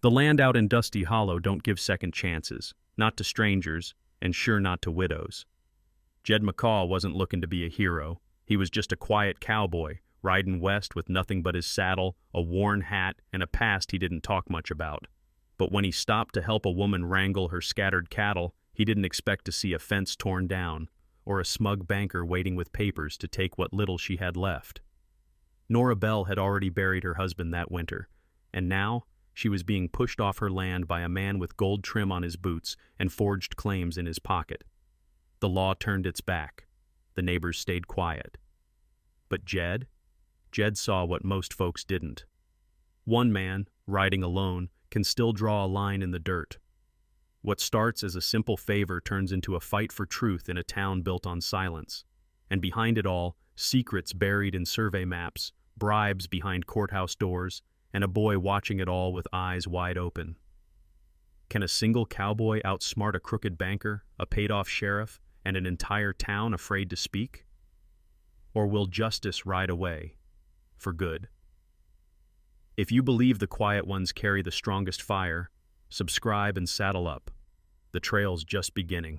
The land out in Dusty Hollow don't give second chances, not to strangers, and sure not to widows. Jed McCaw wasn't looking to be a hero. He was just a quiet cowboy, riding west with nothing but his saddle, a worn hat, and a past he didn't talk much about. But when he stopped to help a woman wrangle her scattered cattle, he didn't expect to see a fence torn down, or a smug banker waiting with papers to take what little she had left. Nora Bell had already buried her husband that winter, and now she was being pushed off her land by a man with gold trim on his boots and forged claims in his pocket. The law turned its back. The neighbors stayed quiet. But Jed saw what most folks didn't. One man, riding alone, can still draw a line in the dirt. What starts as a simple favor turns into a fight for truth in a town built on silence. And behind it all, secrets buried in survey maps, bribes behind courthouse doors, and a boy watching it all with eyes wide open. Can a single cowboy outsmart a crooked banker, a paid-off sheriff, and an entire town afraid to speak? Or will justice ride away, for good? If you believe the quiet ones carry the strongest fire, subscribe and saddle up. The trail's just beginning.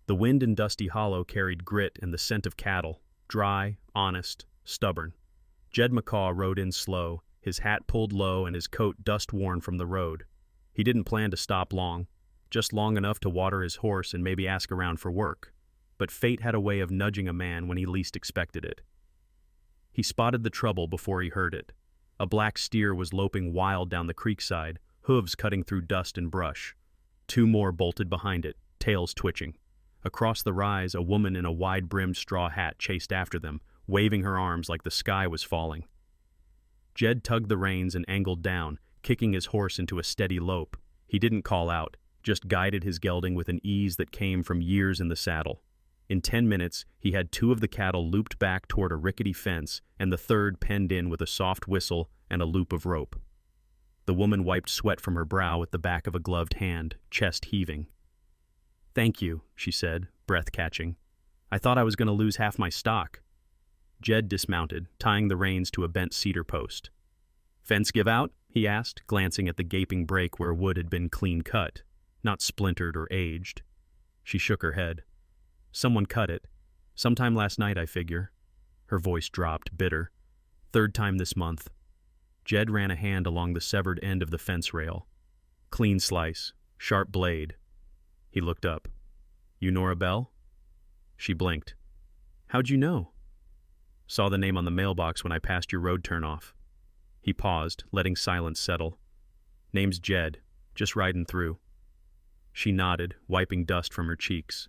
The wind in Dusty Hollow carried grit and the scent of cattle, dry, honest, stubborn. Jed McCaw rode in slow, his hat pulled low and his coat dust-worn from the road. He didn't plan to stop long, just long enough to water his horse and maybe ask around for work. But fate had a way of nudging a man when he least expected it. He spotted the trouble before he heard it. A black steer was loping wild down the creekside, hooves cutting through dust and brush. Two more bolted behind it, tails twitching. Across the rise, a woman in a wide-brimmed straw hat chased after them, waving her arms like the sky was falling. Jed tugged the reins and angled down, kicking his horse into a steady lope. He didn't call out, just guided his gelding with an ease that came from years in the saddle. In 10 minutes, he had two of the cattle looped back toward a rickety fence and the third penned in with a soft whistle and a loop of rope. The woman wiped sweat from her brow with the back of a gloved hand, chest heaving. "Thank you," she said, breath catching. "I thought I was going to lose half my stock." Jed dismounted, tying the reins to a bent cedar post. "Fence give out?" he asked, glancing at the gaping break where wood had been clean cut, not splintered or aged. She shook her head. "Someone cut it. Sometime last night, I figure." Her voice dropped, bitter. "Third time this month." Jed ran a hand along the severed end of the fence rail. Clean slice, sharp blade. He looked up. "You Nora Bell?" She blinked. "How'd you know?" "Saw the name on the mailbox when I passed your road turnoff." He paused, letting silence settle. "Name's Jed, just riding through." She nodded, wiping dust from her cheeks.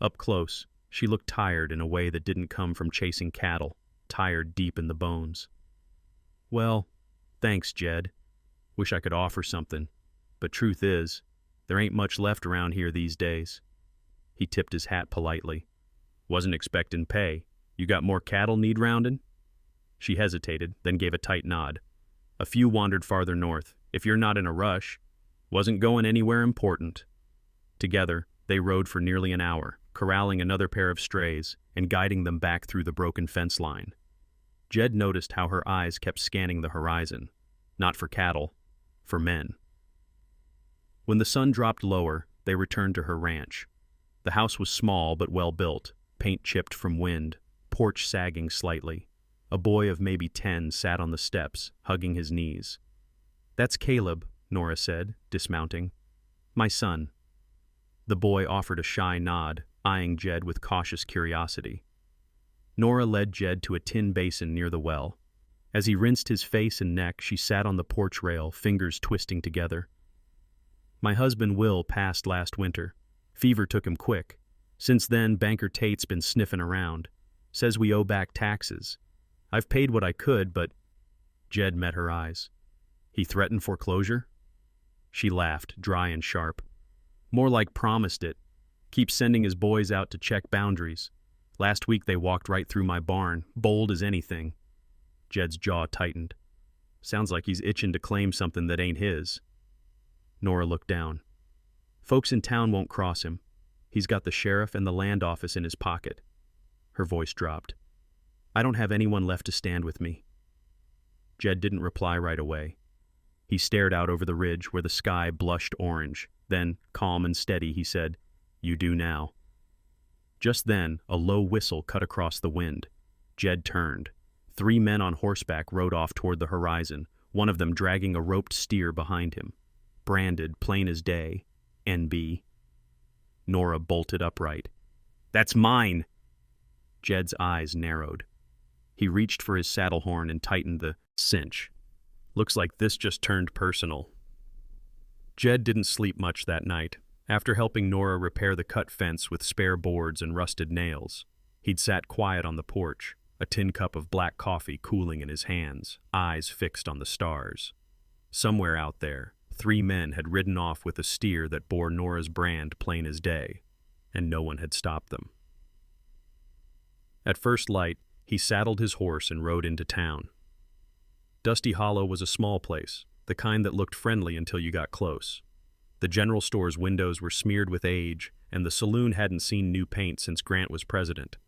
Up close, she looked tired in a way that didn't come from chasing cattle, tired deep in the bones. "Well, thanks, Jed. Wish I could offer something, but truth is, there ain't much left around here these days." He tipped his hat politely. "Wasn't expectin' pay. You got more cattle need roundin'?" She hesitated, then gave a tight nod. "A few wandered farther north, if you're not in a rush. Wasn't going anywhere important." Together, they rode for nearly an hour, corralling another pair of strays and guiding them back through the broken fence line. Jed noticed how her eyes kept scanning the horizon, not for cattle, for men. When the sun dropped lower, they returned to her ranch. The house was small but well built, paint chipped from wind, porch sagging slightly. A boy of maybe 10 sat on the steps, hugging his knees. "That's Caleb," Nora said, dismounting. "My son." The boy offered a shy nod, eyeing Jed with cautious curiosity. Nora led Jed to a tin basin near the well. As he rinsed his face and neck, she sat on the porch rail, fingers twisting together. "My husband Will passed last winter. Fever took him quick. Since then, Banker Tate's been sniffing around. Says we owe back taxes. I've paid what I could, but—" Jed met her eyes. "He threatened foreclosure?" She laughed, dry and sharp. "More like promised it. Keeps sending his boys out to check boundaries. Last week they walked right through my barn, bold as anything." Jed's jaw tightened. "Sounds like he's itching to claim something that ain't his." Nora looked down. "Folks in town won't cross him. He's got the sheriff and the land office in his pocket." Her voice dropped. "I don't have anyone left to stand with me." Jed didn't reply right away. He stared out over the ridge where the sky blushed orange. Then, calm and steady, he said, "You do now." Just then, a low whistle cut across the wind. Jed turned. 3 men on horseback rode off toward the horizon, one of them dragging a roped steer behind him. Branded, plain as day, NB. Nora bolted upright. "That's mine!" Jed's eyes narrowed. He reached for his saddle horn and tightened the cinch. Looks like this just turned personal. Jed didn't sleep much that night. After helping Nora repair the cut fence with spare boards and rusted nails, he'd sat quiet on the porch, a tin cup of black coffee cooling in his hands, eyes fixed on the stars. Somewhere out there, 3 men had ridden off with a steer that bore Nora's brand plain as day, and no one had stopped them. At first light, he saddled his horse and rode into town. Dusty Hollow was a small place, the kind that looked friendly until you got close. The general store's windows were smeared with age, and the saloon hadn't seen new paint since Grant was president.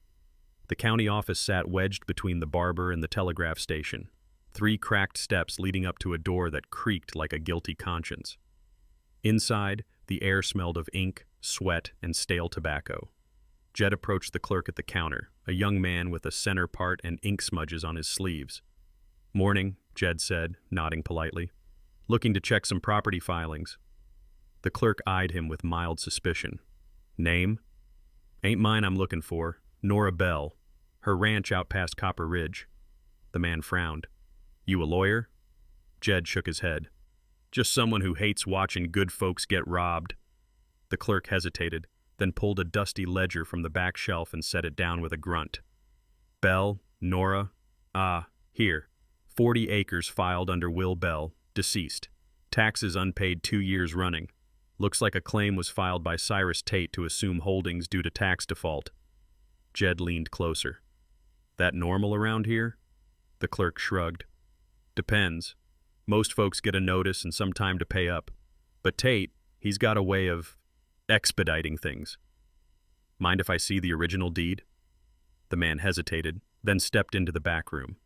The county office sat wedged between the barber and the telegraph station, 3 cracked steps leading up to a door that creaked like a guilty conscience. Inside, the air smelled of ink, sweat, and stale tobacco. Jed approached the clerk at the counter, a young man with a center part and ink smudges on his sleeves. "Morning," Jed said, nodding politely. "Looking to check some property filings." The clerk eyed him with mild suspicion. "Name?" "Ain't mine I'm looking for. Nora Bell. Her ranch out past Copper Ridge." The man frowned. "You a lawyer?" Jed shook his head. "Just someone who hates watching good folks get robbed." The clerk hesitated, then pulled a dusty ledger from the back shelf and set it down with a grunt. "Bell, Nora, here. 40 acres filed under Will Bell, deceased. Taxes unpaid 2 years running. Looks like a claim was filed by Cyrus Tate to assume holdings due to tax default." Jed leaned closer. "That normal around here?" The clerk shrugged. "Depends. Most folks get a notice and some time to pay up. But Tate, he's got a way of expediting things." "Mind if I see the original deed?" The man hesitated, then stepped into the back room.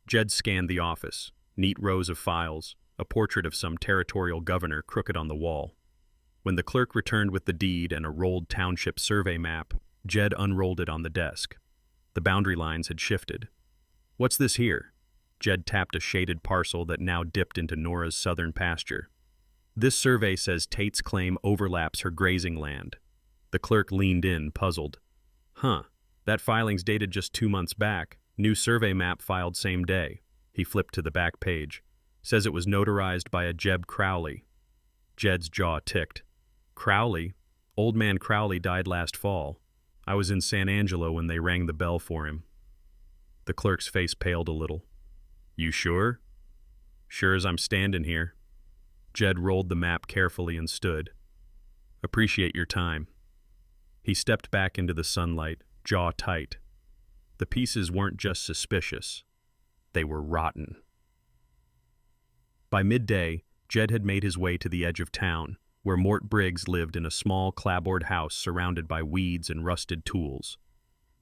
Jed scanned the office, neat rows of files, a portrait of some territorial governor crooked on the wall. When the clerk returned with the deed and a rolled township survey map, Jed unrolled it on the desk. The boundary lines had shifted. "What's this here?" Jed tapped a shaded parcel that now dipped into Nora's southern pasture. "This survey says Tate's claim overlaps her grazing land." The clerk leaned in, puzzled. "Huh, that filing's dated just 2 months back. New survey map filed same day." He flipped to the back page. "Says it was notarized by a Jeb Crowley." Jed's jaw ticked. "Crowley? Old man Crowley died last fall. I was in San Angelo when they rang the bell for him." The clerk's face paled a little. "You sure?" "Sure as I'm standing here." Jed rolled the map carefully and stood. "Appreciate your time." He stepped back into the sunlight, jaw tight. The pieces weren't just suspicious. They were rotten. By midday, Jed had made his way to the edge of town, where Mort Briggs lived in a small clapboard house surrounded by weeds and rusted tools.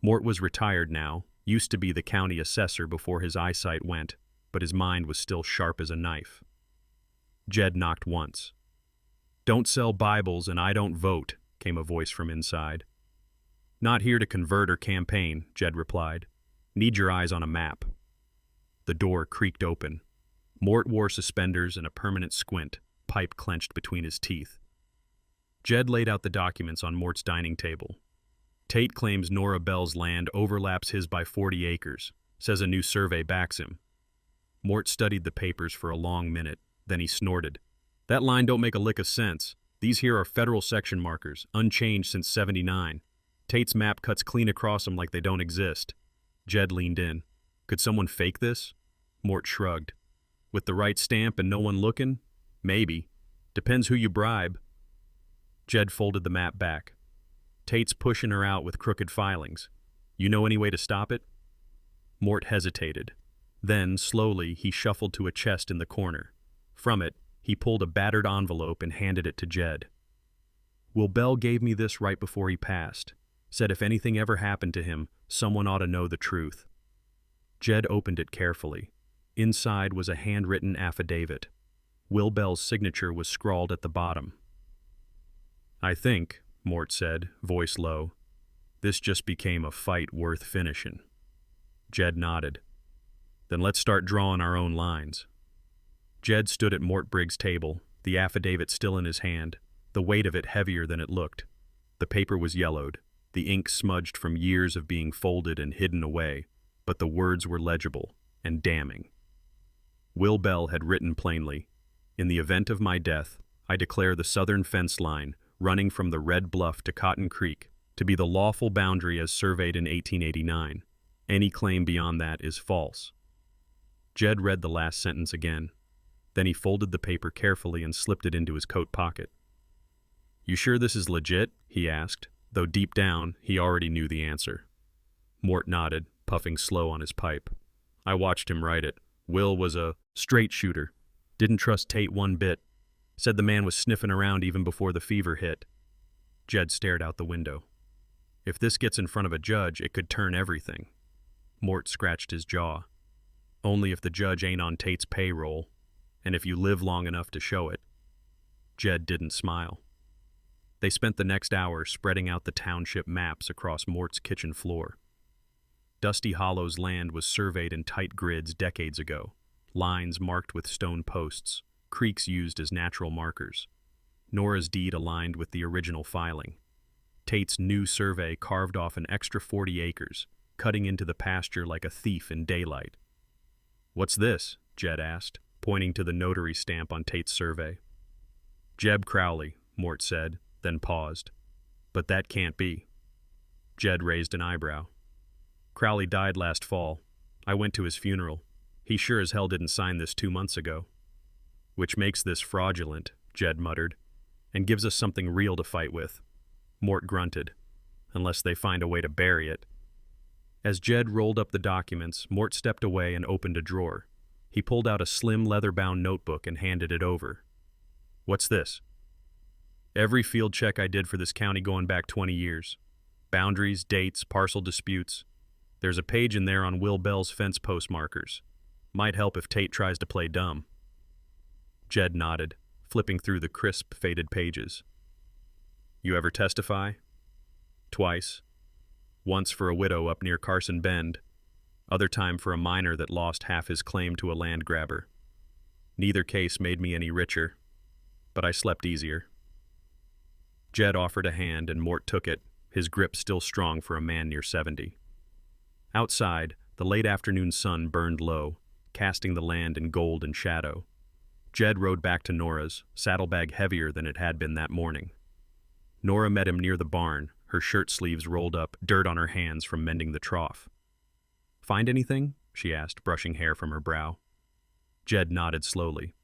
Mort was retired now, used to be the county assessor before his eyesight went, but his mind was still sharp as a knife. Jed knocked once. "Don't sell Bibles and I don't vote," came a voice from inside. "Not here to convert or campaign," Jed replied. "Need your eyes on a map." The door creaked open. Mort wore suspenders and a permanent squint, pipe clenched between his teeth. Jed laid out the documents on Mort's dining table. "Tate claims Nora Bell's land overlaps his by 40 acres, says a new survey backs him." Mort studied the papers for a long minute, then he snorted. "That line don't make a lick of sense. These here are federal section markers, unchanged since '79. Tate's map cuts clean across them like they don't exist." Jed leaned in. "Could someone fake this?" Mort shrugged. "With the right stamp and no one looking? Maybe. Depends who you bribe." Jed folded the map back. "Tate's pushing her out with crooked filings. You know any way to stop it?" Mort hesitated. Then, slowly, he shuffled to a chest in the corner. From it, he pulled a battered envelope and handed it to Jed. "Will Bell gave me this right before he passed. Said if anything ever happened to him, someone ought to know the truth." Jed opened it carefully. Inside was a handwritten affidavit. Will Bell's signature was scrawled at the bottom. "I think," Mort said, voice low, "this just became a fight worth finishing." Jed nodded. "Then let's start drawing our own lines." Jed stood at Mort Briggs' table, the affidavit still in his hand, the weight of it heavier than it looked. The paper was yellowed, the ink smudged from years of being folded and hidden away, but the words were legible and damning. Will Bell had written plainly, "In the event of my death, I declare the southern fence line, running from the Red Bluff to Cotton Creek, to be the lawful boundary as surveyed in 1889. Any claim beyond that is false." Jed read the last sentence again. Then he folded the paper carefully and slipped it into his coat pocket. "You sure this is legit?" he asked, though deep down he already knew the answer. Mort nodded, puffing slow on his pipe. "I watched him write it. Will was a straight shooter. Didn't trust Tate one bit. Said the man was sniffing around even before the fever hit." Jed stared out the window. "If this gets in front of a judge, it could turn everything." Mort scratched his jaw. "Only if the judge ain't on Tate's payroll, and if you live long enough to show it." Jed didn't smile. They spent the next hour spreading out the township maps across Mort's kitchen floor. Dusty Hollow's land was surveyed in tight grids decades ago, lines marked with stone posts, creeks used as natural markers. Nora's deed aligned with the original filing. Tate's new survey carved off an extra 40 acres, cutting into the pasture like a thief in daylight. "What's this?" Jed asked, pointing to the notary stamp on Tate's survey. "Jeb Crowley," Mort said, then paused. "But that can't be." Jed raised an eyebrow. "Crowley died last fall. I went to his funeral. He sure as hell didn't sign this 2 months ago." "Which makes this fraudulent," Jed muttered, "and gives us something real to fight with." Mort grunted. "Unless they find a way to bury it." As Jed rolled up the documents, Mort stepped away and opened a drawer. He pulled out a slim leather-bound notebook and handed it over. "What's this?" "Every field check I did for this county going back 20 years. Boundaries, dates, parcel disputes. There's a page in there on Will Bell's fence post markers. Might help if Tate tries to play dumb." Jed nodded, flipping through the crisp, faded pages. "You ever testify?" "Twice. Once for a widow up near Carson Bend, other time for a miner that lost half his claim to a land grabber. Neither case made me any richer, but I slept easier." Jed offered a hand and Mort took it, his grip still strong for a man near 70. Outside, the late afternoon sun burned low, casting the land in gold and shadow. Jed rode back to Nora's, saddlebag heavier than it had been that morning. Nora met him near the barn, her shirt sleeves rolled up, dirt on her hands from mending the trough. "Find anything?" she asked, brushing hair from her brow. Jed nodded slowly.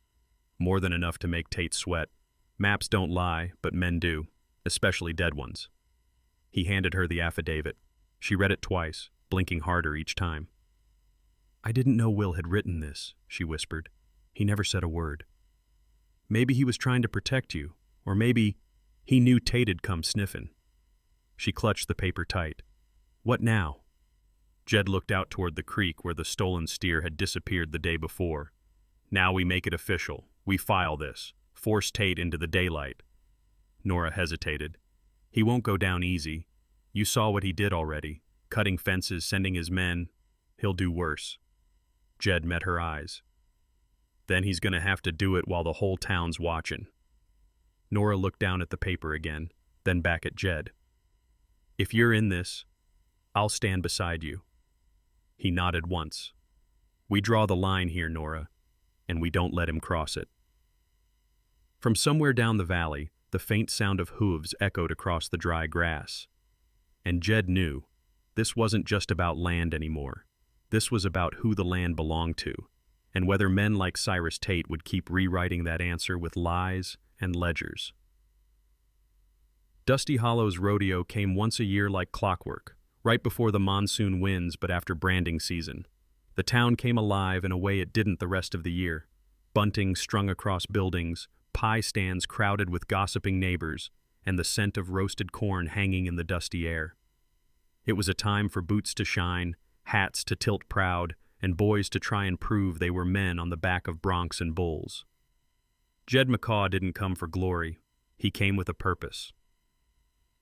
"More than enough to make Tate sweat. Maps don't lie, but men do, especially dead ones." He handed her the affidavit. She read it twice, blinking harder each time. "I didn't know Will had written this," she whispered. "He never said a word. Maybe he was trying to protect you, or maybe he knew Tate'd come sniffing." She clutched the paper tight. "What now?" Jed looked out toward the creek where the stolen steer had disappeared the day before. "Now we make it official. We file this. Force Tate into the daylight." Nora hesitated. "He won't go down easy. You saw what he did already. Cutting fences, sending his men. He'll do worse." Jed met her eyes. "Then he's going to have to do it while the whole town's watching." Nora looked down at the paper again, then back at Jed. "If you're in this, I'll stand beside you." He nodded once. "We draw the line here, Nora, and we don't let him cross it." From somewhere down the valley, the faint sound of hooves echoed across the dry grass. And Jed knew, this wasn't just about land anymore. This was about who the land belonged to, and whether men like Cyrus Tate would keep rewriting that answer with lies and ledgers. Dusty Hollow's rodeo came once a year like clockwork, right before the monsoon winds but after branding season. The town came alive in a way it didn't the rest of the year. Bunting strung across buildings, pie stands crowded with gossiping neighbors, and the scent of roasted corn hanging in the dusty air. It was a time for boots to shine, hats to tilt proud, and boys to try and prove they were men on the back of broncs and bulls. Jed McCaw didn't come for glory. He came with a purpose.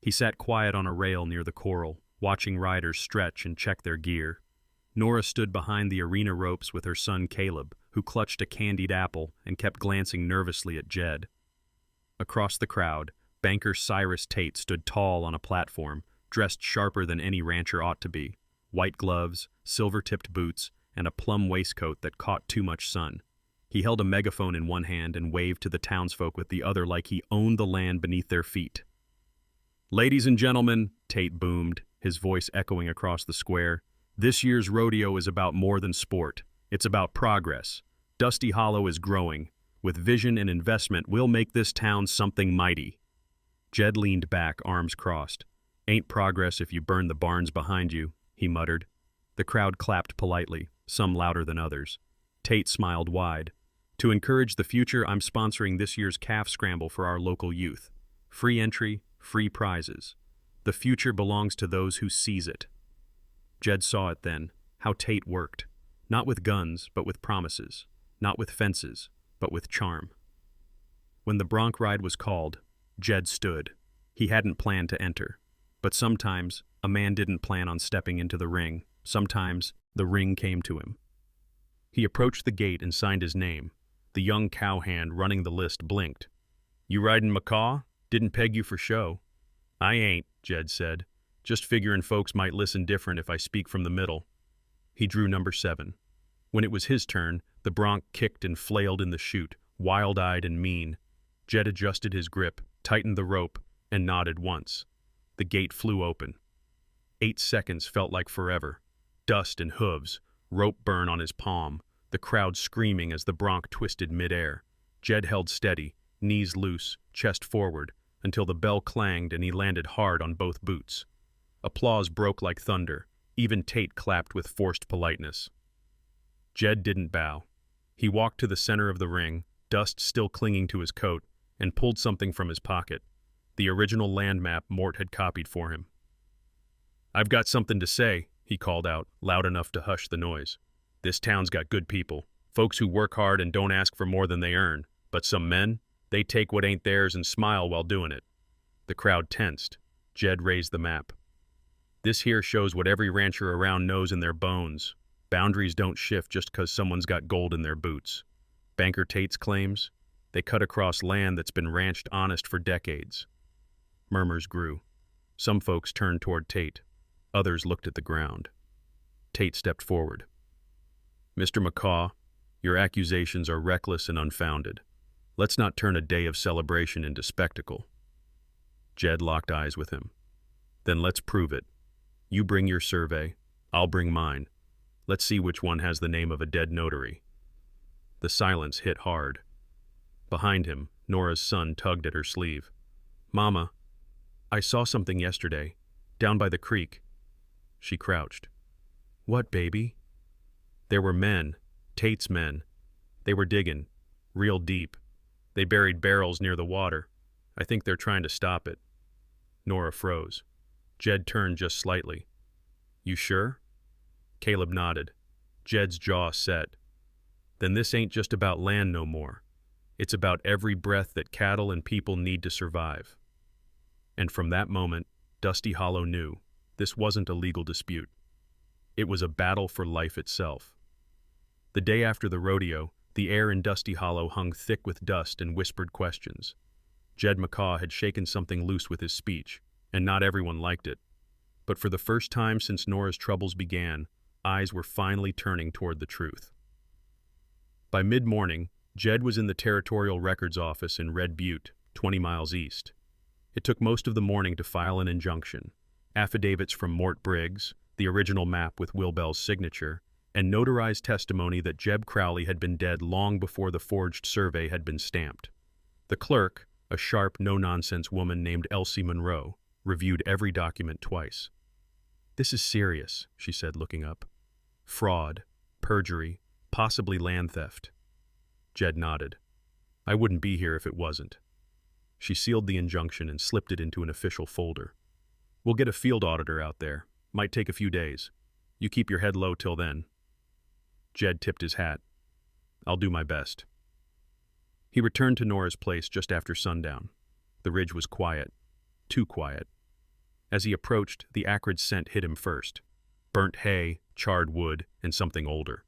He sat quiet on a rail near the coral, watching riders stretch and check their gear. Nora stood behind the arena ropes with her son Caleb, who clutched a candied apple and kept glancing nervously at Jed. Across the crowd, banker Cyrus Tate stood tall on a platform, dressed sharper than any rancher ought to be. White gloves, silver-tipped boots, and a plum waistcoat that caught too much sun. He held a megaphone in one hand and waved to the townsfolk with the other like he owned the land beneath their feet. "Ladies and gentlemen," Tate boomed, his voice echoing across the square, "this year's rodeo is about more than sport. It's about progress. Dusty Hollow is growing. With vision and investment, we'll make this town something mighty." Jed leaned back, arms crossed. "Ain't progress if you burn the barns behind you," he muttered. The crowd clapped politely, some louder than others. Tate smiled wide. "To encourage the future, I'm sponsoring this year's calf scramble for our local youth. Free entry, free prizes. The future belongs to those who seize it." Jed saw it then, how Tate worked. Not with guns, but with promises. Not with fences, but with charm. When the bronc ride was called, Jed stood. He hadn't planned to enter. But sometimes, a man didn't plan on stepping into the ring. Sometimes, the ring came to him. He approached the gate and signed his name. The young cowhand running the list blinked. "You ridin' McCaw? Didn't peg you for show." "I ain't," Jed said. "Just figuring folks might listen different if I speak from the middle." He drew number 7. When it was his turn, the bronc kicked and flailed in the chute, wild-eyed and mean. Jed adjusted his grip, tightened the rope, and nodded once. The gate flew open. 8 seconds felt like forever. Dust and hooves, rope burn on his palm, the crowd screaming as the bronc twisted midair. Jed held steady, knees loose, chest forward, until the bell clanged and he landed hard on both boots. Applause broke like thunder. Even Tate clapped with forced politeness. Jed didn't bow. He walked to the center of the ring, dust still clinging to his coat, and pulled something from his pocket. The original land map Mort had copied for him. "I've got something to say," he called out, loud enough to hush the noise. "This town's got good people, folks who work hard and don't ask for more than they earn. But some men, they take what ain't theirs and smile while doing it." The crowd tensed. Jed raised the map. "This here shows what every rancher around knows in their bones. Boundaries don't shift just 'cause someone's got gold in their boots. Banker Tate's claims? They cut across land that's been ranched honest for decades." Murmurs grew. Some folks turned toward Tate. Others looked at the ground. Tate stepped forward. "Mr. McCaw, your accusations are reckless and unfounded. Let's not turn a day of celebration into spectacle." Jed locked eyes with him. "Then let's prove it. You bring your survey, I'll bring mine. Let's see which one has the name of a dead notary." The silence hit hard. Behind him, Nora's son tugged at her sleeve. "Mama, I saw something yesterday, down by the creek." She crouched. "What, baby?" "There were men, Tate's men. They were digging, real deep. They buried barrels near the water. I think they're trying to stop it." Nora froze. Jed turned just slightly. "You sure?" Caleb nodded. Jed's jaw set. "Then this ain't just about land no more. It's about every breath that cattle and people need to survive." And from that moment, Dusty Hollow knew this wasn't a legal dispute. It was a battle for life itself. The day after the rodeo, the air in Dusty Hollow hung thick with dust and whispered questions. Jed McCaw had shaken something loose with his speech, and not everyone liked it. But for the first time since Nora's troubles began, eyes were finally turning toward the truth. By mid-morning, Jed was in the Territorial Records office in Red Butte, 20 miles east. It took most of the morning to file an injunction, affidavits from Mort Briggs, the original map with Will Bell's signature, and notarized testimony that Jeb Crowley had been dead long before the forged survey had been stamped. The clerk, a sharp, no-nonsense woman named Elsie Monroe, reviewed every document twice. "This is serious," she said, looking up. "Fraud, perjury, possibly land theft." Jed nodded. "I wouldn't be here if it wasn't." She sealed the injunction and slipped it into an official folder. "We'll get a field auditor out there. Might take a few days. You keep your head low till then." Jed tipped his hat. "I'll do my best." He returned to Nora's place just after sundown. The ridge was quiet, too quiet. As he approached, the acrid scent hit him first. Burnt hay, charred wood, and something older.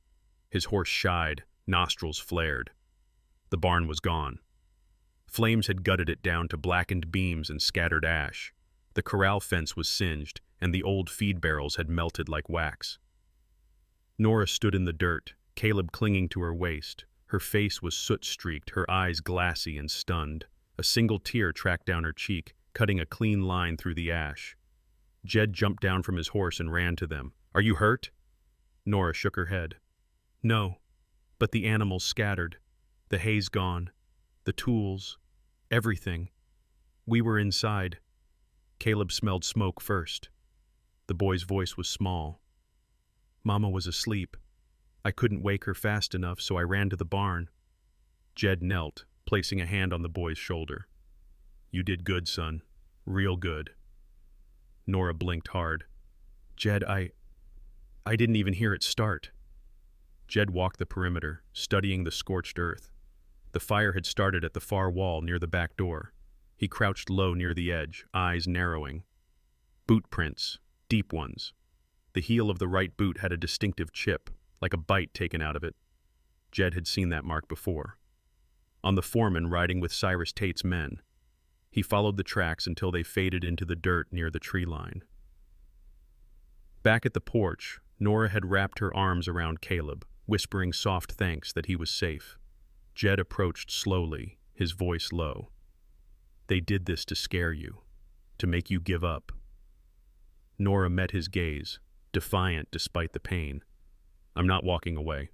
His horse shied, nostrils flared. The barn was gone. Flames had gutted it down to blackened beams and scattered ash. The corral fence was singed, and the old feed barrels had melted like wax. Nora stood in the dirt, Caleb clinging to her waist. Her face was soot-streaked, her eyes glassy and stunned. A single tear tracked down her cheek, cutting a clean line through the ash. Jed jumped down from his horse and ran to them. "Are you hurt?" Nora shook her head. "No, but the animals scattered. The hay's gone. The tools. Everything. We were inside." Caleb smelled smoke first. The boy's voice was small. "Mama was asleep. I couldn't wake her fast enough, so I ran to the barn." Jed knelt, placing a hand on the boy's shoulder. "You did good, son. Real good." Nora blinked hard. "Jed, I didn't even hear it start." Jed walked the perimeter, studying the scorched earth. The fire had started at the far wall near the back door. He crouched low near the edge, eyes narrowing. Boot prints, deep ones. The heel of the right boot had a distinctive chip, like a bite taken out of it. Jed had seen that mark before. On the foreman riding with Cyrus Tate's men. He followed the tracks until they faded into the dirt near the tree line. Back at the porch, Nora had wrapped her arms around Caleb, whispering soft thanks that he was safe. Jed approached slowly, his voice low. "They did this to scare you, to make you give up." Nora met his gaze, defiant despite the pain. "I'm not walking away."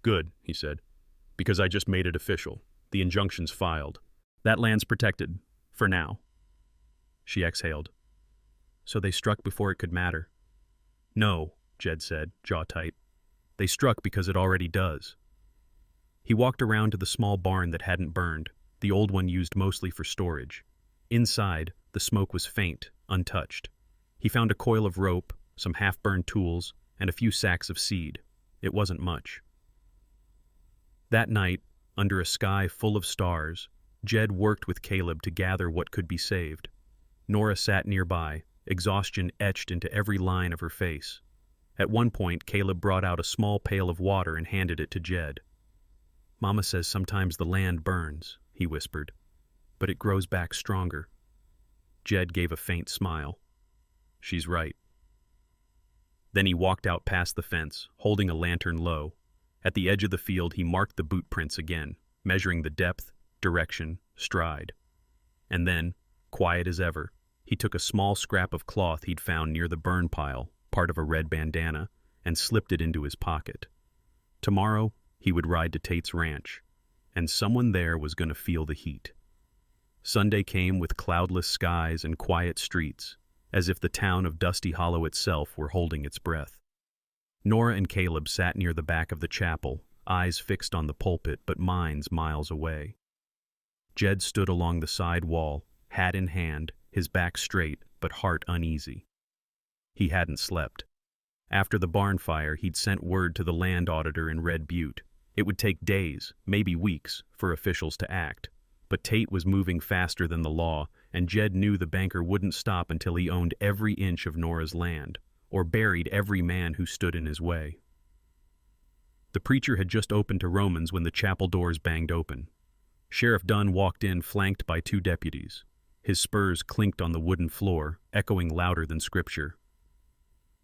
"Good," he said, "because I just made it official. The injunction's filed. That land's protected, for now." She exhaled. "So they struck before it could matter." "No," Jed said, jaw tight. "They struck because it already does." He walked around to the small barn that hadn't burned, the old one used mostly for storage. Inside, the smoke was faint, untouched. He found a coil of rope, some half-burned tools, and a few sacks of seed. It wasn't much. That night, under a sky full of stars, Jed worked with Caleb to gather what could be saved. Nora sat nearby, exhaustion etched into every line of her face. At one point, Caleb brought out a small pail of water and handed it to Jed. "Mama says sometimes the land burns," he whispered, "but it grows back stronger." Jed gave a faint smile. "She's right." Then he walked out past the fence, holding a lantern low. At the edge of the field, he marked the boot prints again, measuring the depth, direction, stride. And then, quiet as ever, he took a small scrap of cloth he'd found near the burn pile, part of a red bandana, and slipped it into his pocket. Tomorrow, he would ride to Tate's ranch, and someone there was going to feel the heat. Sunday came with cloudless skies and quiet streets, as if the town of Dusty Hollow itself were holding its breath. Nora and Caleb sat near the back of the chapel, eyes fixed on the pulpit but minds miles away. Jed stood along the side wall, hat in hand, his back straight but heart uneasy. He hadn't slept. After the barn fire, he'd sent word to the land auditor in Red Butte. It would take days, maybe weeks, for officials to act. But Tate was moving faster than the law, and Jed knew the banker wouldn't stop until he owned every inch of Nora's land, or buried every man who stood in his way. The preacher had just opened to Romans when the chapel doors banged open. Sheriff Dunn walked in flanked by 2 deputies. His spurs clinked on the wooden floor, echoing louder than scripture.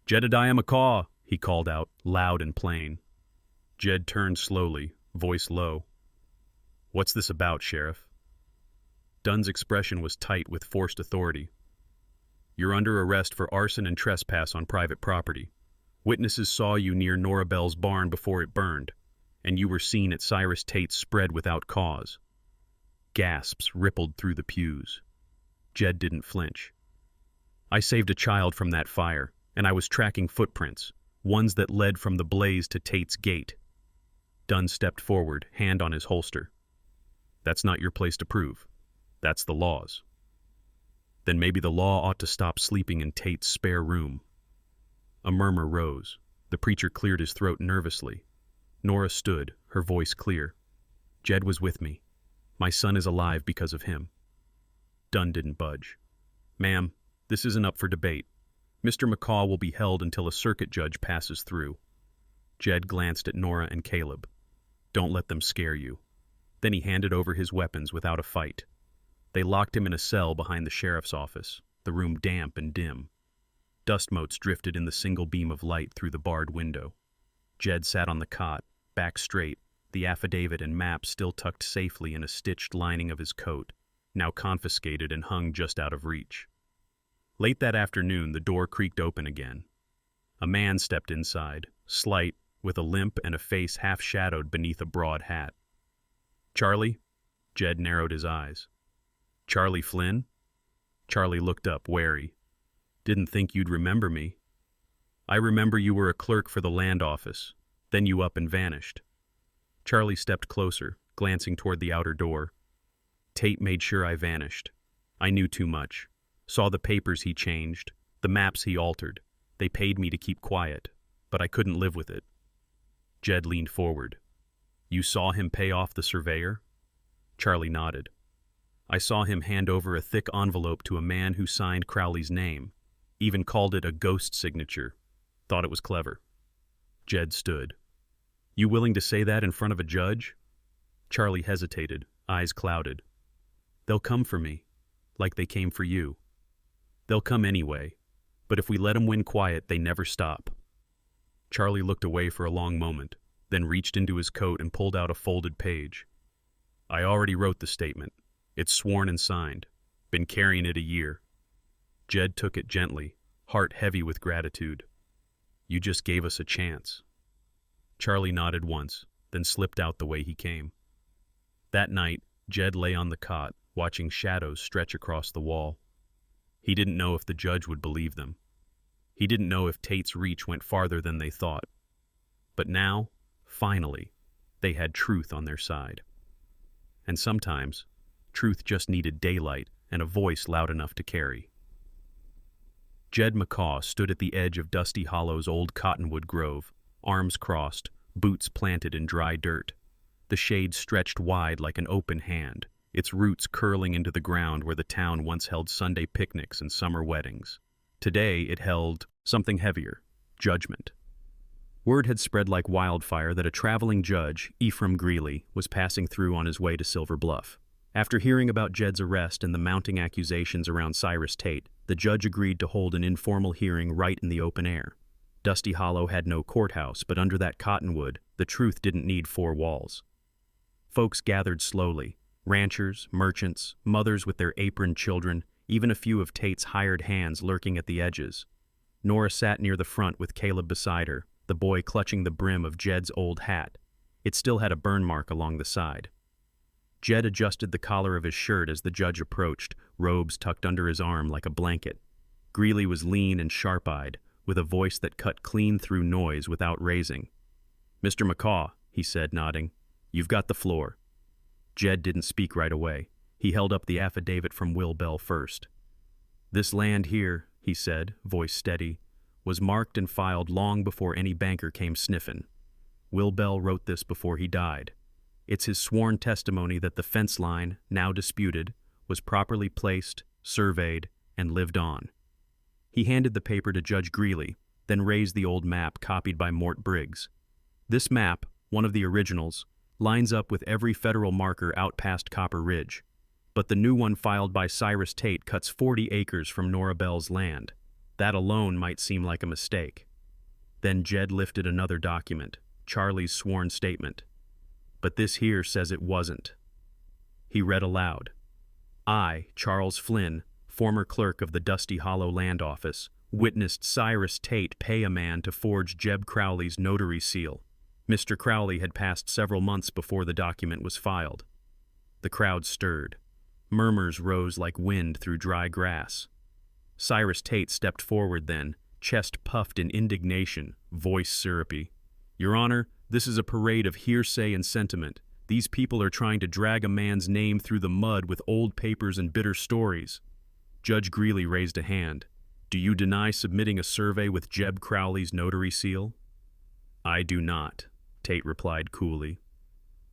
"Jedediah McCaw," he called out, loud and plain. Jed turned slowly, voice low. "What's this about, Sheriff?" Dunn's expression was tight with forced authority. "You're under arrest for arson and trespass on private property. Witnesses saw you near Nora Bell's barn before it burned, and you were seen at Cyrus Tate's spread without cause." Gasps rippled through the pews. Jed didn't flinch. "I saved a child from that fire, and I was tracking footprints, ones that led from the blaze to Tate's gate." Dunn stepped forward, hand on his holster. "That's not your place to prove. That's the law's." "Then maybe the law ought to stop sleeping in Tate's spare room." A murmur rose. The preacher cleared his throat nervously. Nora stood, her voice clear. "Jed was with me. My son is alive because of him. Dunn didn't budge. Ma'am, this isn't up for debate. Mr. McCaw will be held until a circuit judge passes through. Jed glanced at Nora and Caleb. Don't let them scare you. Then he handed over his weapons without a fight. They locked him in a cell behind the sheriff's office, the room damp and dim. Dust motes drifted in the single beam of light through the barred window. Jed sat on the cot, back straight, the affidavit and map still tucked safely in a stitched lining of his coat, now confiscated and hung just out of reach. Late that afternoon, the door creaked open again. A man stepped inside, slight, with a limp and a face half-shadowed beneath a broad hat. Charlie? Jed narrowed his eyes. Charlie Flynn? Charlie looked up, wary. Didn't think you'd remember me. I remember you were a clerk for the land office. Then you up and vanished. Charlie stepped closer, glancing toward the outer door. Tate made sure I vanished. I knew too much. Saw the papers he changed, the maps he altered. They paid me to keep quiet, but I couldn't live with it. Jed leaned forward. You saw him pay off the surveyor? Charlie nodded. I saw him hand over a thick envelope to a man who signed Crowley's name, even called it a ghost signature. Thought it was clever. Jed stood. You willing to say that in front of a judge? Charlie hesitated, eyes clouded. They'll come for me, like they came for you. They'll come anyway, but if we let 'em win quiet, they never stop. Charlie looked away for a long moment, then reached into his coat and pulled out a folded page. I already wrote the statement. It's sworn and signed. Been carrying it a year. Jed took it gently, heart heavy with gratitude. You just gave us a chance. Charlie nodded once, then slipped out the way he came. That night, Jed lay on the cot, watching shadows stretch across the wall. He didn't know if the judge would believe them. He didn't know if Tate's reach went farther than they thought. But now, finally, they had truth on their side. And sometimes, truth just needed daylight and a voice loud enough to carry. Jed McCaw stood at the edge of Dusty Hollow's old cottonwood grove, arms crossed, boots planted in dry dirt. The shade stretched wide like an open hand, its roots curling into the ground where the town once held Sunday picnics and summer weddings. Today it held something heavier, judgment. Word had spread like wildfire that a traveling judge, Ephraim Greeley, was passing through on his way to Silver Bluff. After hearing about Jed's arrest and the mounting accusations around Cyrus Tate, the judge agreed to hold an informal hearing right in the open air. Dusty Hollow had no courthouse, but under that cottonwood, the truth didn't need four walls. Folks gathered slowly, ranchers, merchants, mothers with their aproned children, even a few of Tate's hired hands lurking at the edges. Nora sat near the front with Caleb beside her, the boy clutching the brim of Jed's old hat. It still had a burn mark along the side. Jed adjusted the collar of his shirt as the judge approached, robes tucked under his arm like a blanket. Greeley was lean and sharp-eyed, with a voice that cut clean through noise without raising. Mr. McCaw, he said, nodding, you've got the floor. Jed didn't speak right away. He held up the affidavit from Will Bell first. This land here, he said, voice steady, was marked and filed long before any banker came sniffin'. Will Bell wrote this before he died. It's his sworn testimony that the fence line, now disputed, was properly placed, surveyed, and lived on. He handed the paper to Judge Greeley, then raised the old map copied by Mort Briggs. This map, one of the originals, lines up with every federal marker out past Copper Ridge, but the new one filed by Cyrus Tate cuts 40 acres from Nora Bell's land. That alone might seem like a mistake. Then Jed lifted another document, Charlie's sworn statement. But this here says it wasn't. He read aloud. I, Charles Flynn, former clerk of the Dusty Hollow Land Office, witnessed Cyrus Tate pay a man to forge Jeb Crowley's notary seal. Mr. Crowley had passed several months before the document was filed. The crowd stirred. Murmurs rose like wind through dry grass. Cyrus Tate stepped forward then, chest puffed in indignation, voice syrupy. Your Honor, this is a parade of hearsay and sentiment. These people are trying to drag a man's name through the mud with old papers and bitter stories. Judge Greeley raised a hand. Do you deny submitting a survey with Jeb Crowley's notary seal? I do not, Tate replied coolly.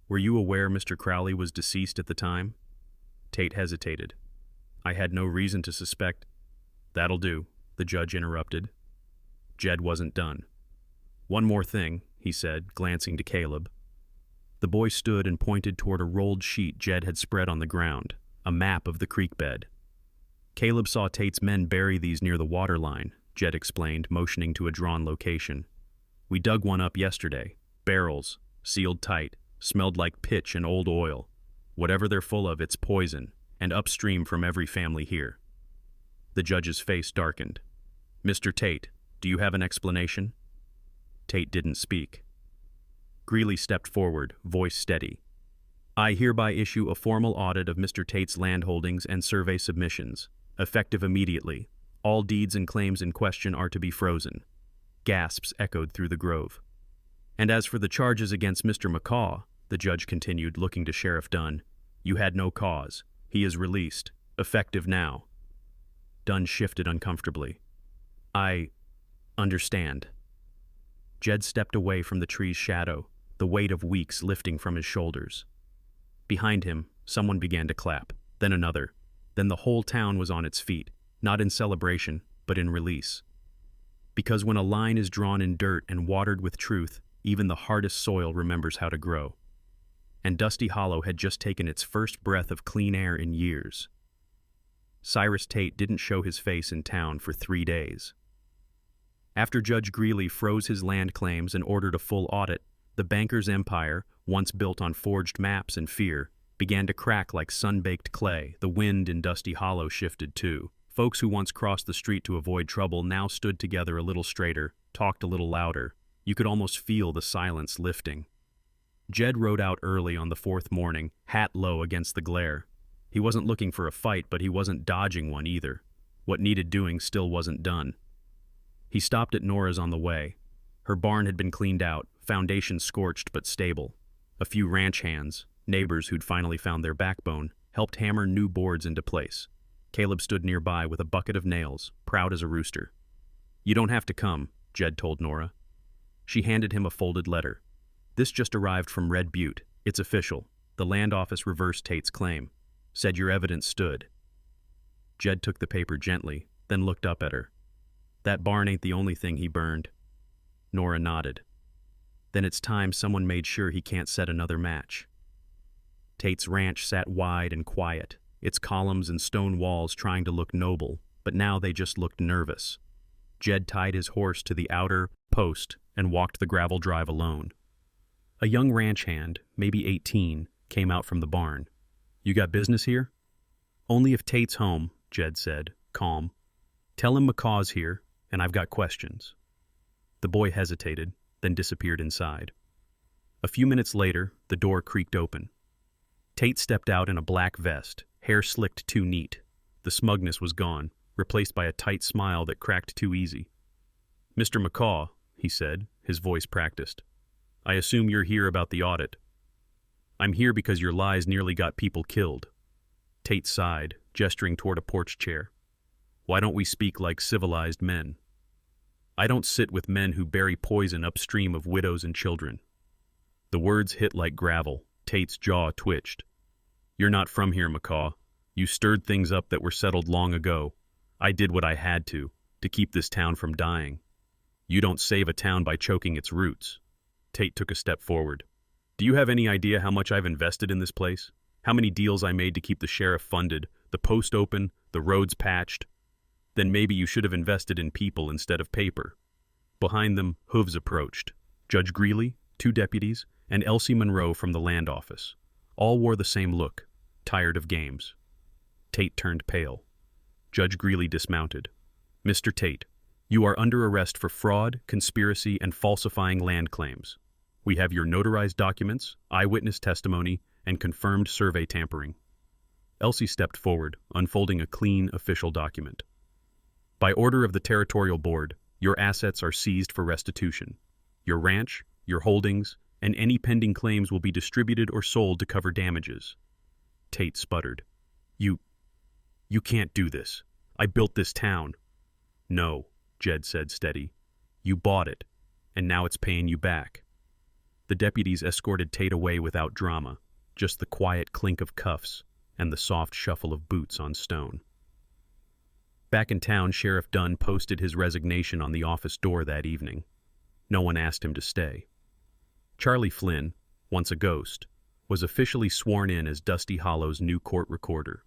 Were you aware Mr. Crowley was deceased at the time? Tate hesitated. I had no reason to suspect. That'll do, the judge interrupted. Jed wasn't done. One more thing, he said, glancing to Caleb. The boy stood and pointed toward a rolled sheet Jed had spread on the ground, a map of the creek bed. Caleb saw Tate's men bury these near the water line, Jed explained, motioning to a drawn location. We dug one up yesterday. Barrels, sealed tight, smelled like pitch and old oil. Whatever they're full of, it's poison, and upstream from every family here. The judge's face darkened. Mr. Tate, do you have an explanation? Tate didn't speak. Greeley stepped forward, voice steady. I hereby issue a formal audit of Mr. Tate's land holdings and survey submissions, effective immediately. All deeds and claims in question are to be frozen. Gasps echoed through the grove. And as for the charges against Mr. McCaw, the judge continued, looking to Sheriff Dunn, you had no cause. He is released, effective now. Dunn shifted uncomfortably. I understand. Jed stepped away from the tree's shadow, the weight of weeks lifting from his shoulders. Behind him, someone began to clap, then another. Then the whole town was on its feet, not in celebration, but in release. Because when a line is drawn in dirt and watered with truth, even the hardest soil remembers how to grow. And Dusty Hollow had just taken its first breath of clean air in years. Cyrus Tate didn't show his face in town for 3 days. After Judge Greeley froze his land claims and ordered a full audit, the banker's empire, once built on forged maps and fear, began to crack like sun-baked clay. The wind in Dusty Hollow shifted too. Folks who once crossed the street to avoid trouble now stood together a little straighter, talked a little louder. You could almost feel the silence lifting. Jed rode out early on the 4th morning, hat low against the glare. He wasn't looking for a fight, but he wasn't dodging one either. What needed doing still wasn't done. He stopped at Nora's on the way. Her barn had been cleaned out, foundation scorched but stable. A few ranch hands, neighbors who'd finally found their backbone, helped hammer new boards into place. Caleb stood nearby with a bucket of nails, proud as a rooster. You don't have to come, Jed told Nora. She handed him a folded letter. This just arrived from Red Butte. It's official. The land office reversed Tate's claim. Said your evidence stood. Jed took the paper gently, then looked up at her. That barn ain't the only thing he burned. Nora nodded. Then it's time someone made sure he can't set another match. Tate's ranch sat wide and quiet, its columns and stone walls trying to look noble, but now they just looked nervous. Jed tied his horse to the outer post and walked the gravel drive alone. A young ranch hand, maybe 18, came out from the barn. You got business here? Only if Tate's home, Jed said, calm. Tell him McCaw's here, and I've got questions. The boy hesitated, then disappeared inside. A few minutes later, the door creaked open. Tate stepped out in a black vest, hair slicked too neat. The smugness was gone, replaced by a tight smile that cracked too easy. Mr. McCaw, he said, his voice practiced. I assume you're here about the audit. I'm here because your lies nearly got people killed. Tate sighed, gesturing toward a porch chair. Why don't we speak like civilized men? I don't sit with men who bury poison upstream of widows and children. The words hit like gravel. Tate's jaw twitched. You're not from here, McCaw. You stirred things up that were settled long ago. I did what I had to keep this town from dying. You don't save a town by choking its roots. Tate took a step forward. Do you have any idea how much I've invested in this place? How many deals I made to keep the sheriff funded, the post open, the roads patched? Then maybe you should have invested in people instead of paper. Behind them, hooves approached. Judge Greeley, 2 deputies, and Elsie Monroe from the land office. All wore the same look, tired of games. Tate turned pale. Judge Greeley dismounted. Mr. Tate, you are under arrest for fraud, conspiracy, and falsifying land claims. We have your notarized documents, eyewitness testimony, and confirmed survey tampering. Elsie stepped forward, unfolding a clean, official document. By order of the Territorial Board, your assets are seized for restitution. Your ranch, your holdings, and any pending claims will be distributed or sold to cover damages. Tate sputtered. You can't do this. I built this town. No, Jed said steady. You bought it, and now it's paying you back. The deputies escorted Tate away without drama, just the quiet clink of cuffs and the soft shuffle of boots on stone. Back in town, Sheriff Dunn posted his resignation on the office door that evening. No one asked him to stay. Charlie Flynn, once a ghost, was officially sworn in as Dusty Hollow's new court recorder,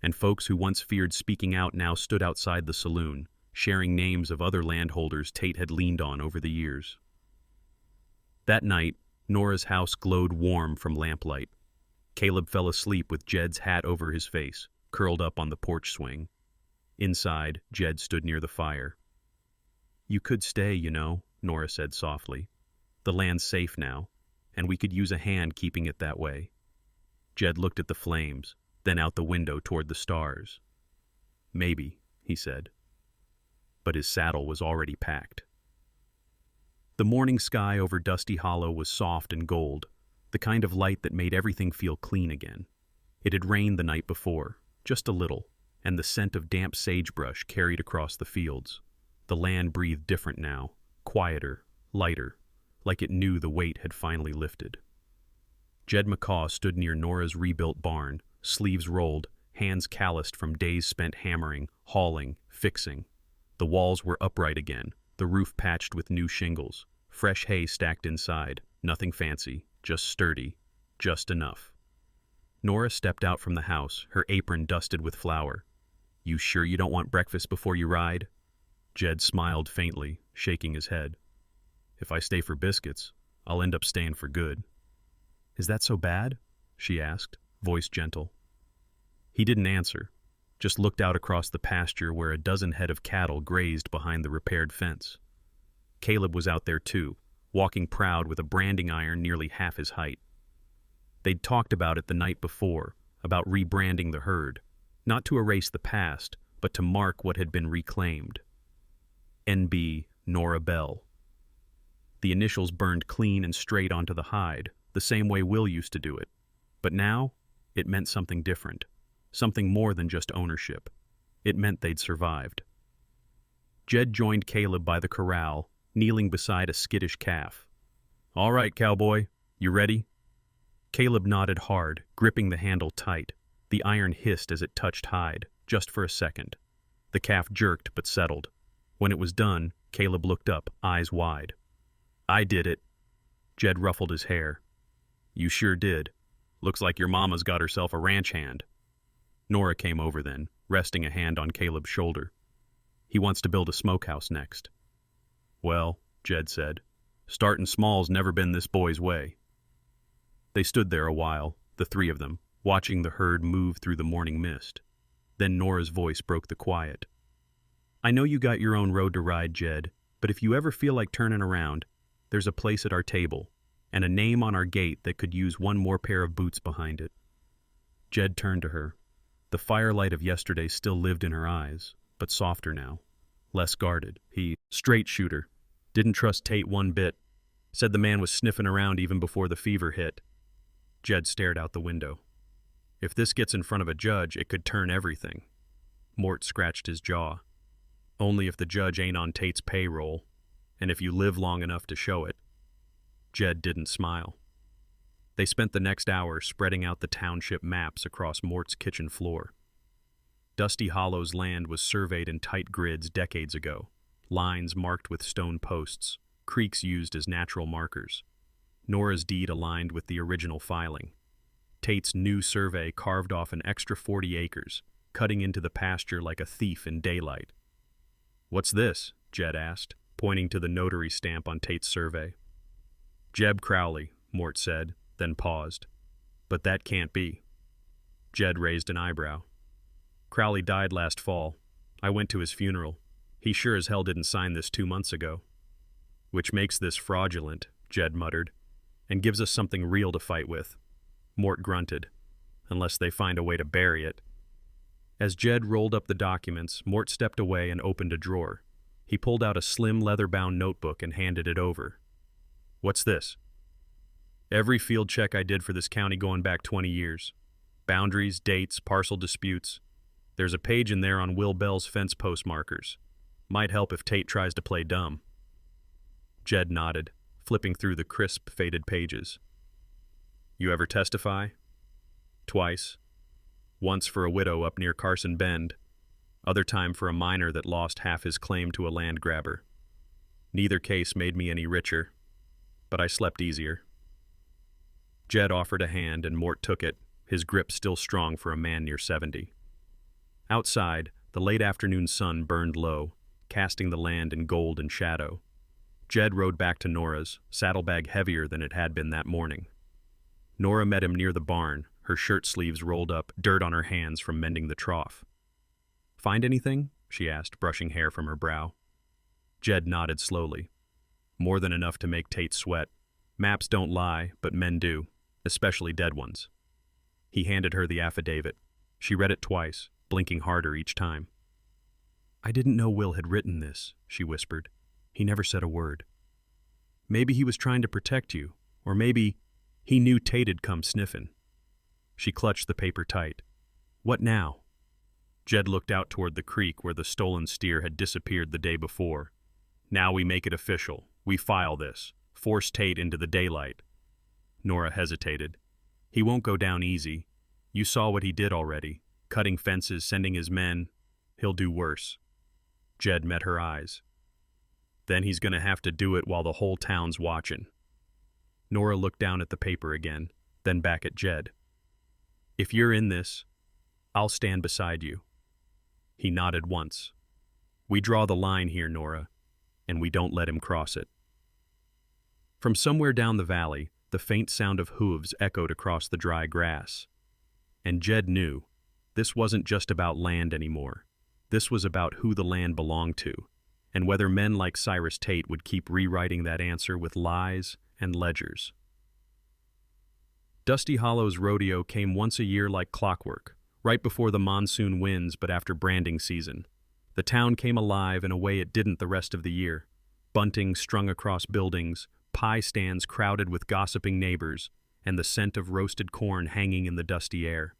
and folks who once feared speaking out now stood outside the saloon, sharing names of other landholders Tate had leaned on over the years. That night, Nora's house glowed warm from lamplight. Caleb fell asleep with Jed's hat over his face, curled up on the porch swing. Inside, Jed stood near the fire. "You could stay, you know," Nora said softly. "The land's safe now, and we could use a hand keeping it that way." Jed looked at the flames, then out the window toward the stars. "Maybe," he said. But his saddle was already packed. The morning sky over Dusty Hollow was soft and gold, the kind of light that made everything feel clean again. It had rained the night before, just a little, and the scent of damp sagebrush carried across the fields. The land breathed different now, quieter, lighter, like it knew the weight had finally lifted. Jed McCaw stood near Nora's rebuilt barn, sleeves rolled, hands calloused from days spent hammering, hauling, fixing. The walls were upright again, the roof patched with new shingles, fresh hay stacked inside, nothing fancy, just sturdy, just enough. Nora stepped out from the house, her apron dusted with flour. "You sure you don't want breakfast before you ride?" Jed smiled faintly, shaking his head. "If I stay for biscuits, I'll end up staying for good." "Is that so bad?" she asked, voice gentle. He didn't answer, just looked out across the pasture where a dozen head of cattle grazed behind the repaired fence. Caleb was out there too, walking proud with a branding iron nearly half his height. They'd talked about it the night before, about rebranding the herd, not to erase the past, but to mark what had been reclaimed. N.B. Nora Bell. The initials burned clean and straight onto the hide, the same way Will used to do it. But now, it meant something different, something more than just ownership. It meant they'd survived. Jed joined Caleb by the corral, kneeling beside a skittish calf. "All right, Cowboy, you ready?" Caleb nodded hard, gripping the handle tight. The iron hissed as it touched hide, just for a second. The calf jerked but settled. When it was done, Caleb looked up, eyes wide. "I did it." Jed ruffled his hair. "You sure did. Looks like your mama's got herself a ranch hand." Nora came over then, resting a hand on Caleb's shoulder. "He wants to build a smokehouse next." "Well," Jed said, "starting small's never been this boy's way." They stood there a while, the three of them, watching the herd move through the morning mist. Then Nora's voice broke the quiet. "I know you got your own road to ride, Jed, but if you ever feel like turning around, there's a place at our table, and a name on our gate that could use one more pair of boots behind it." Jed turned to her. The firelight of yesterday still lived in her eyes, but softer now, less guarded. He, straight shooter, didn't trust Tate one bit, said the man was sniffing around even before the fever hit. Jed stared out the window. "If this gets in front of a judge, it could turn everything." Mort scratched his jaw. "Only if the judge ain't on Tate's payroll, and if you live long enough to show it." Jed didn't smile. They spent the next hour spreading out the township maps across Mort's kitchen floor. Dusty Hollow's land was surveyed in tight grids decades ago, lines marked with stone posts, creeks used as natural markers. Nora's deed aligned with the original filing. Tate's new survey carved off an extra 40 acres, cutting into the pasture like a thief in daylight. "What's this?" Jed asked, pointing to the notary stamp on Tate's survey. "Jeb Crowley," Mort said, then paused. "But that can't be." Jed raised an eyebrow. "Crowley died last fall. I went to his funeral. He sure as hell didn't sign this 2 months ago." "Which makes this fraudulent," Jed muttered, "and gives us something real to fight with." Mort grunted. "Unless they find a way to bury it." As Jed rolled up the documents, Mort stepped away and opened a drawer. He pulled out a slim leather-bound notebook and handed it over. "What's this?" "Every field check I did for this county going back 20 years. Boundaries, dates, parcel disputes. There's a page in there on Will Bell's fence post markers. Might help if Tate tries to play dumb." Jed nodded, flipping through the crisp, faded pages. "You ever testify?" "Twice. Once for a widow up near Carson Bend, other time for a miner that lost half his claim to a land grabber. Neither case made me any richer, but I slept easier." Jed offered a hand and Mort took it, his grip still strong for a man near 70. Outside, the late afternoon sun burned low, casting the land in gold and shadow. Jed rode back to Nora's, saddlebag heavier than it had been that morning. Nora met him near the barn, her shirt sleeves rolled up, dirt on her hands from mending the trough. "Find anything?" she asked, brushing hair from her brow. Jed nodded slowly. "More than enough to make Tate sweat. Maps don't lie, but men do, especially dead ones." He handed her the affidavit. She read it twice, blinking harder each time. "I didn't know Will had written this," she whispered. "He never said a word. Maybe he was trying to protect you, or maybe he knew Tate'd come sniffing." She clutched the paper tight. "What now?" Jed looked out toward the creek where the stolen steer had disappeared the day before. "Now we make it official. We file this. Force Tate into the daylight." Nora hesitated. "He won't go down easy. You saw what he did already. Cutting fences, sending his men. He'll do worse." Jed met her eyes. "Then he's gonna have to do it while the whole town's watching." Nora looked down at the paper again, then back at Jed. "If you're in this, I'll stand beside you." He nodded once. "We draw the line here, Nora, and we don't let him cross it." From somewhere down the valley, the faint sound of hooves echoed across the dry grass. And Jed knew, this wasn't just about land anymore. This was about who the land belonged to, and whether men like Cyrus Tate would keep rewriting that answer with lies and ledgers. Dusty Hollow's rodeo came once a year like clockwork, right before the monsoon winds but after branding season. The town came alive in a way it didn't the rest of the year. Bunting strung across buildings, pie stands crowded with gossiping neighbors, and the scent of roasted corn hanging in the dusty air.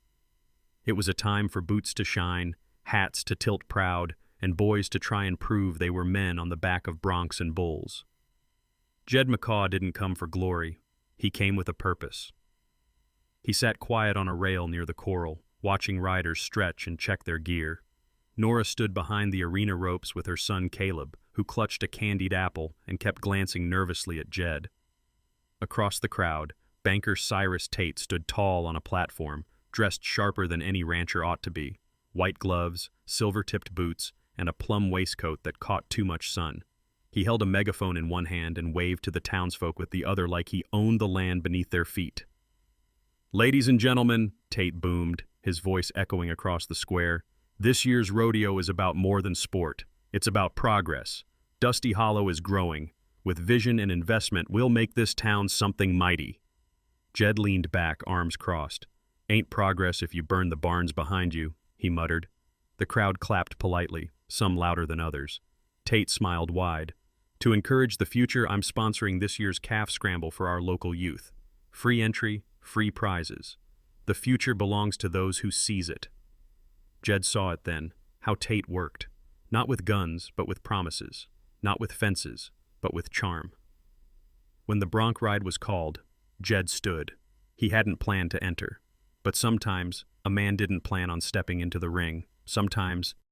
It was a time for boots to shine, hats to tilt proud, and boys to try and prove they were men on the back of broncs and bulls. Jed McCaw didn't come for glory. He came with a purpose. He sat quiet on a rail near the corral, watching riders stretch and check their gear. Nora stood behind the arena ropes with her son Caleb, who clutched a candied apple and kept glancing nervously at Jed. Across the crowd, banker Cyrus Tate stood tall on a platform, dressed sharper than any rancher ought to be. White gloves, silver-tipped boots, and a plum waistcoat that caught too much sun. He held a megaphone in one hand and waved to the townsfolk with the other like he owned the land beneath their feet. "Ladies and gentlemen," Tate boomed, his voice echoing across the square, "this year's rodeo is about more than sport. It's about progress. Dusty Hollow is growing. With vision and investment, we'll make this town something mighty." Jed leaned back, arms crossed. "Ain't progress if you burn the barns behind you," he muttered. The crowd clapped politely, some louder than others. Tate smiled wide. "To encourage the future, I'm sponsoring this year's calf scramble for our local youth. Free entry, free prizes. The future belongs to those who seize it." Jed saw it then, how Tate worked. Not with guns, but with promises. Not with fences, but with charm. When the bronc ride was called, Jed stood. He hadn't planned to enter. But sometimes, a man didn't plan on stepping into the ring. Sometimes,